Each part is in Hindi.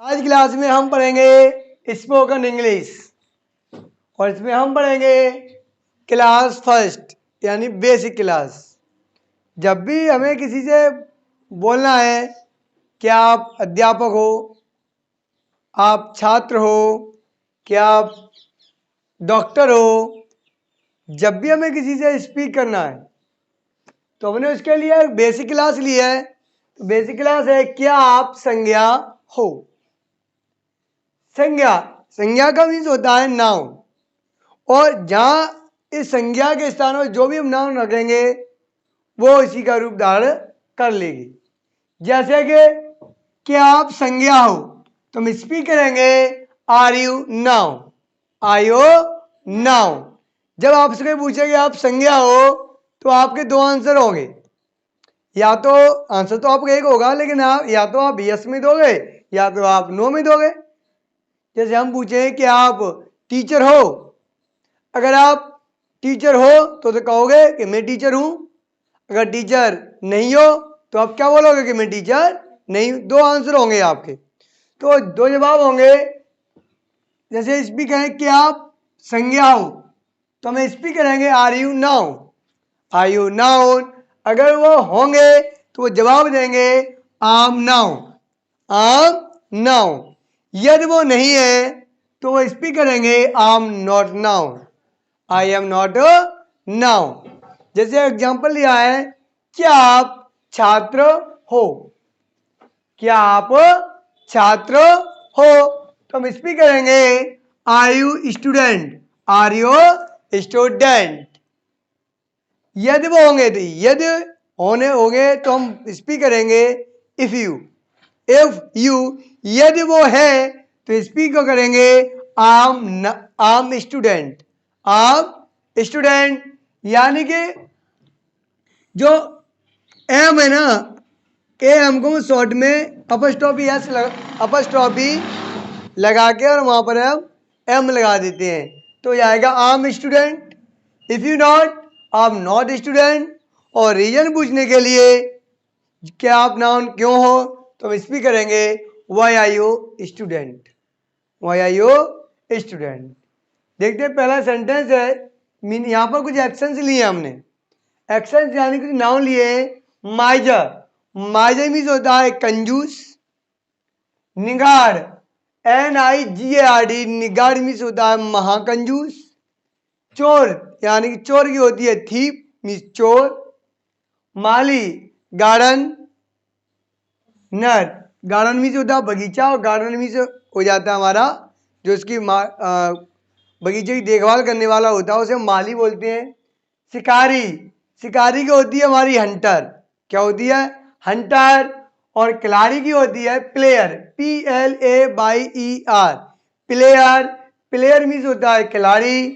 आज क्लास में हम पढ़ेंगे स्पोकन इंग्लिश और इसमें हम पढ़ेंगे क्लास फर्स्ट यानी बेसिक क्लास। जब भी हमें किसी से बोलना है कि आप अध्यापक हो, आप छात्र हो, क्या आप डॉक्टर हो, जब भी हमें किसी से स्पीक करना है तो हमने उसके लिए एक बेसिक क्लास ली है। तो बेसिक क्लास है क्या आप संज्ञा हो। संज्ञा संज्ञा का मीन्स होता है नाउन, और जहां इस संज्ञा के स्थान पर जो भी हम नाउन रखेंगे वो इसी का रूप धारण कर लेगी। जैसे कि क्या आप संज्ञा हो तो हम स्पीक करेंगे आर यू नाउ, आयो नाउ। जब आपसे कोई पूछेगा आप संज्ञा हो तो आपके दो आंसर होंगे, या तो आंसर तो आपका एक होगा लेकिन आप या तो आप यस में दोगे या तो आप नो में दोगे। जैसे हम पूछें कि आप टीचर हो, अगर आप टीचर हो तो कहोगे कि मैं टीचर हूं। अगर टीचर नहीं हो तो आप क्या बोलोगे कि मैं टीचर नहीं हूं। दो आंसर होंगे आपके, तो दो जवाब होंगे। जैसे इस भी कहें कि आप संज्ञा हो तो हम इस भी करेंगे are you now, are you now. अगर वो होंगे तो वो जवाब देंगे आम नाउ, आम नाउ। यदि वो नहीं है तो वो इस भी करेंगे आम not now, I am not now. जैसे एग्जाम्पल लिया है क्या आप छात्र हो, क्या आप छात्र हो तो हम स्पीक करेंगे are you student, are you student. यदि वो होंगे तो यदि होने होंगे तो हम स्पीक करेंगे इफ यू, इफ यू। यदि वो है तो स्पीक करेंगे आम स्टूडेंट, आम स्टूडेंट। यानी कि जो एम है ना, ए हमको शॉर्ट में अपस्ट्रॉफी एस अपस्ट्रॉफी लगा के और वहां पर हम एम लगा देते हैं तो ये आएगा आम स्टूडेंट। इफ यू नॉट, आप नॉट स्टूडेंट। और रीजन पूछने के लिए क्या आप नाउन क्यों हो तो हम इस भी करेंगे why are you student, why are you student. देखते हैं पहला सेंटेंस है, मीन यहाँ पर कुछ एक्शंस लिए हमने। एक्शंस यानी कुछ नाउन लिए। माइजर, माइजर मीन्स होता है कंजूस। निगाड़, NIGARD, निगाड़ मीन्स होता है महाकंजूस। चोर यानी कि चोर की होती है थीप, मीन्स चोर। माली, गार्डन। नर, गार्डन मीन्स होता है बगीचा, और गार्डन मीन्स हो जाता है हमारा जो इसकी बगीचे की देखभाल करने वाला होता है उसे माली बोलते हैं। शिकारी, शिकारी की होती है हमारी हंटर, क्या होती है हंटर। और खिलाड़ी की होती है player, PLAYER, player. Player means होता है खिलाड़ी।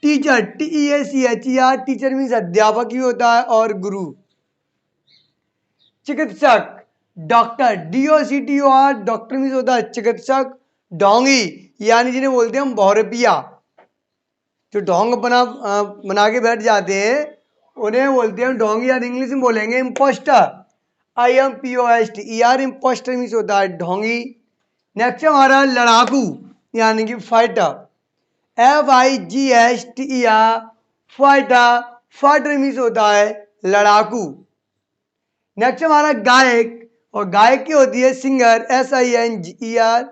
टीचर, TEACHER, टीचर मीन्स अध्यापक ही होता है, और गुरु। चिकित्सक, डॉक्टर, DOCTOR, डॉक्टर मीन्स होता है चिकित्सक। ढोंगी यानी जिन्हें बोलते हैं हम बहुरूपिया, जो ढोंग बना के बैठ जाते हैं उन्हें बोलते हैं ढोंगी, या इंग्लिश में बोलेंगे इम्पोस्टर, IMPOSTER, इम्पोस्टर मीन्स होता है ढोंगी। नेक्स्ट हमारा लड़ाकू यानी कि fighter, FIGHTER, fighter, fighter means होता है लड़ाकू। नेक्स्ट हमारा गायक, और गायक की होती है singer, SINGER,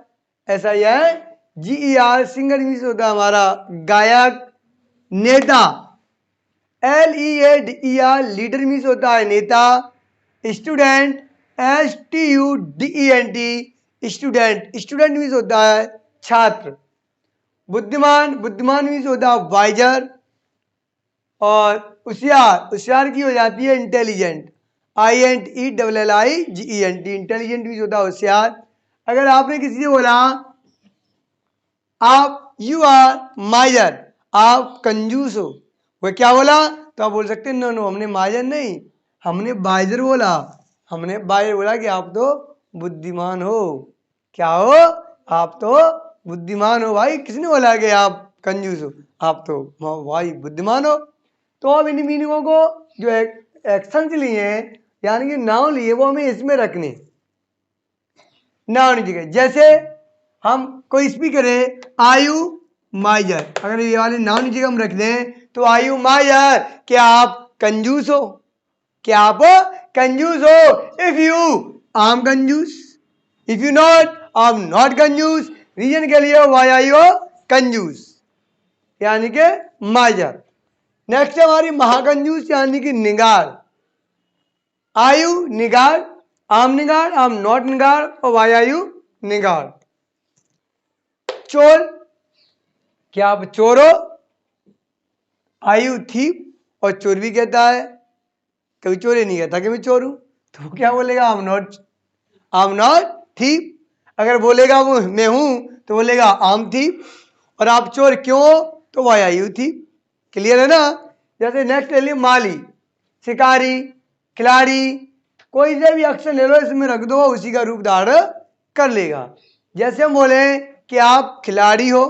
SINGER, singer means होता है हमारा गायक। नेता, LEADER, लीडर मीन्स होता है नेता। Student, STUDENT, student, student means होता है छात्र। बुद्धिमान, बुद्धिमान मीन्स होता है वाइजर। और होशियार, होशियार की हो जाती है इंटेलिजेंट, INTELLIGENT, इंटेलिजेंट मीन्स होता है होशियार। अगर आपने किसी से बोला आप यू आर माइजर, आप कंजूस हो, वह क्या बोला तो आप बोल सकते हैं नो नो, हमने माइजर नहीं, हमने बाइजर बोला। हमने बाइजर बोला कि आप तो बुद्धिमान हो। क्या हो, आप तो बुद्धिमान हो। भाई किसने बोला कि आप कंजूस हो, आप तो भाई बुद्धिमान हो। तो अब इन मीनिंगों को जो एक्शंस लिए हैं यानी कि नाउन लिए वो हमें इसमें रखने। नाउन की जगह। जैसे हम कोई स्पीकर है, आर यू माइजर, अगर ये वाले नाउन की जगह हम रख दें तो आर यू माइजर, क्या आप कंजूस हो? क्या आप कंजूस हो? इफ यू आई एम कंजूस, if you not I am not कंजूस। रीजन के लिए वाई आर यू कंजूस, यानी कि माइजर। नेक्स्ट है हमारी महाकंजूस यानी कि Nigar. Are you Nigar, I am Nigar, I am not Nigar, और वाई आर यू निगार। चोर, क्या आप चोर हो? आर यू थीप, और चोर भी कहता है, कभी चोरी नहीं कहता कि मैं चोर हूं, तो क्या बोलेगा? आई एम नॉट थीप। अगर बोलेगा वो मैं हूं तो बोलेगा आई एम थीप। और आप चोर क्यों हो? तो why are you thief. Clear है ना? जैसे नेक्स्ट ले ली माली, शिकारी, खिलाड़ी, कोई से भी अक्षर ले लो इसमें रख दो, उसी का रूप धारण कर लेगा। जैसे हम बोले कि आप खिलाड़ी हो,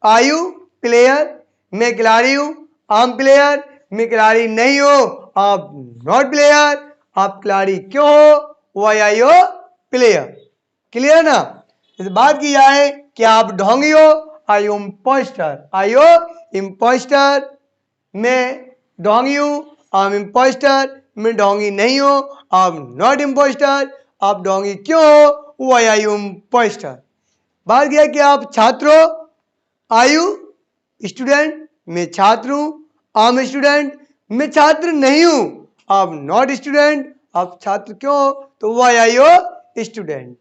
आर यू प्लेयर, मैं खिलाड़ी हूं, आई एम प्लेयर, मैं खिलाड़ी नहीं हो, आप नॉट प्लेयर, आप खिलाड़ी क्यों हो? Why are you player. Clear है ना? इस बात की जाए कि आप ढोंगी हो, are you impostor, are you impostor, मैं ढोंगी हूं, आई एम इम्पोस्टर, मैं ढोंगी नहीं हूं, आई एम नॉट इम्पोस्टर, आप ढोंगी क्यों हो? Why are you impostor. बात किया कि आप छात्र हो, आर यू स्टूडेंट, मैं छात्र हूं, आई एम स्टूडेंट, मैं छात्र नहीं हूं, आप नॉट स्टूडेंट, आप छात्र क्यों हो? तो वाई आर यू स्टूडेंट।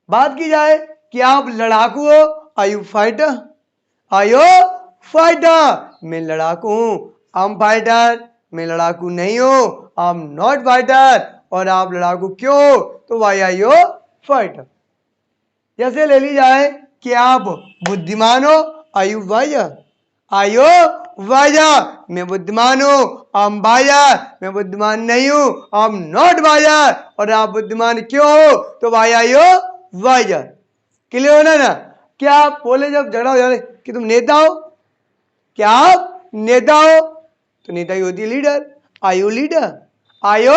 बात की जाए कि आप लड़ाकू हो, are you fighter, are you fighter, मैं लड़ाकू हूं, आई एम फाइटर, मैं लड़ाकू नहीं हूं, आई एम नॉट फाइटर, और आप लड़ाकू क्यों हो? तो वाई आर यू फाइटर। जैसे ले ली जाए कि आप बुद्धिमान हो, are you wiser, are you wiser, मैं बुद्धिमान हूं, आई एम वाइजर, मैं बुद्धिमान नहीं हूं, आई एम नॉट वाइजर, और आप बुद्धिमान क्यों हो? तो why are you wiser. Clear होना ना? क्या आप बोले जब झगड़ा हो जाए कि तुम नेता हो, क्या आप नेता हो? तो नेता ही होती है leader, are you leader, are you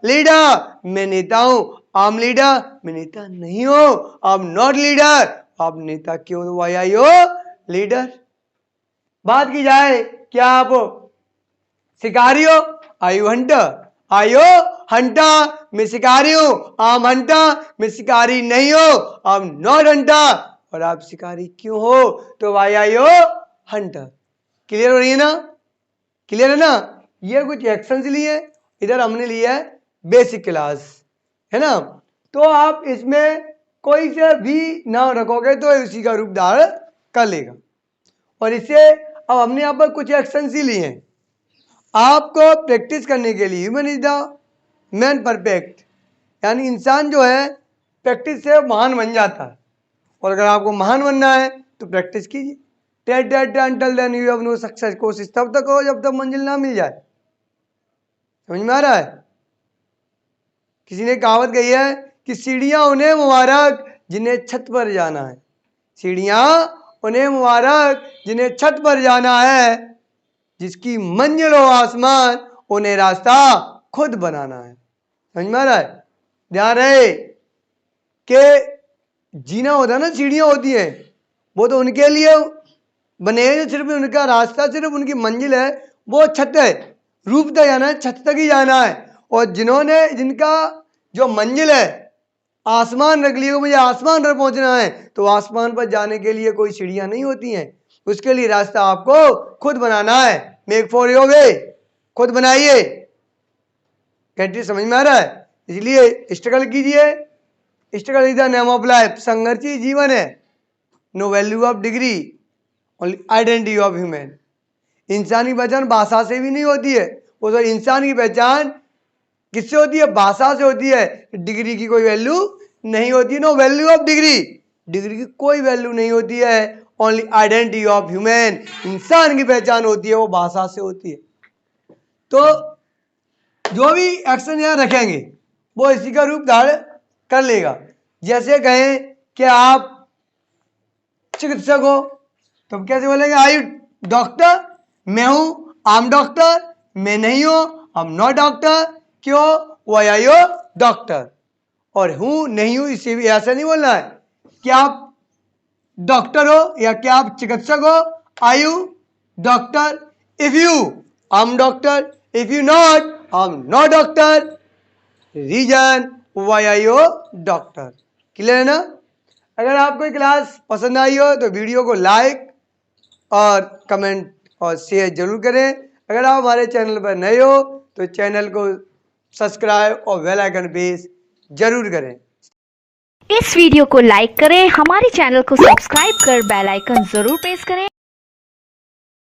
leader, मैं नेता हूं, आई एम लीडर, मैं नेता नहीं हूं, आई एम नॉट लीडर, आप नेता क्यों? Why are you leader. बात की जाए क्या आप शिकारी हो, are you hunter, are you hunter, मैं शिकारी हूं, आई एम हंटर, मैं शिकारी नहीं हूं, आई एम नॉट हंटर, और आप शिकारी क्यों हो? तो why are you hunter. Clear हो रही है ना? क्लियर है ना? ये कुछ एक्शंस लिए, इधर हमने लिया है बेसिक क्लास, है ना? तो आप इसमें कोई से भी नाम रखोगे तो उसी का रूप धारण कर लेगा। और इससे अब हमने यहाँ पर कुछ एक्शंस ही लिए हैं आपको प्रैक्टिस करने के लिए। Human is the man perfect, यानी इंसान जो है प्रैक्टिस से महान बन जाता है। और अगर आपको महान बनना है तो प्रैक्टिस कीजिए। until then you have no success, कोशिश तब तक हो जब तक मंजिल ना मिल जाए। समझ में आ रहा है? किसी ने कहावत कही है कि सीढ़ियां उन्हें मुबारक जिन्हें छत पर जाना है, सीढ़ियां उन्हें मुबारक जिन्हें छत पर जाना है, जिसकी मंजिल हो आसमान उन्हें रास्ता खुद बनाना है। समझ में आ रहा है? ध्यान रहे कि जीना होता है ना, सीढ़ियां होती हैं, वो तो उनके लिए बने हैं सिर्फ उनका रास्ता, सिर्फ उनकी मंजिल है, वो छत है, रूप तक जाना है, छत तक ही जाना है। और जिन्होंने जिनका जो मंजिल है आसमान रख लिया, मुझे आसमान पर पहुंचना है, तो आसमान पर जाने के लिए कोई सीढ़ियां नहीं होती हैं, उसके लिए रास्ता आपको खुद बनाना है। मेक फॉर योर वे, खुद बनाइए। कैंटी समझ में आ रहा है? इसलिए स्ट्रगल कीजिए। Struggle is the name of life, संघर्ष ही जीवन है। No value of degree, only identity of human. इंसान की पहचान भाषा से भी नहीं होती है, वो तो इंसान की पहचान किससे होती है? भाषा से होती है। डिग्री की कोई वैल्यू नहीं होती। No value of degree, degree की कोई वैल्यू नहीं होती है। ओनली आइडेंटिटी ऑफ ह्यूमन, इंसान की पहचान होती है, वो भाषा से होती है। तो जो भी एक्शन यहां रखेंगे वो इसी का रूप धारण कर लेगा। जैसे कहें कि आप चिकित्सक हो तो कैसे बोलेंगे? आई डॉक्टर, मैं हूं, आई एम डॉक्टर, मैं नहीं हूं, आई एम नॉट डॉक्टर, क्यों? Why are you doctor? और हूं नहीं हूं इसे भी ऐसा नहीं बोलना है। क्या आप डॉक्टर हो या क्या आप चिकित्सक हो? Are you doctor? If you, I am doctor. If you not, I am not doctor. Reason why are you doctor. Clear है ना? अगर आपको क्लास पसंद आई हो तो वीडियो को लाइक और कमेंट और शेयर जरूर करें। अगर आप हमारे चैनल पर नए हो तो चैनल को सब्सक्राइब और बेल आइकन प्रेस जरूर करें। इस वीडियो को लाइक करें, हमारे चैनल को सब्सक्राइब कर बेल आइकन जरूर प्रेस करें।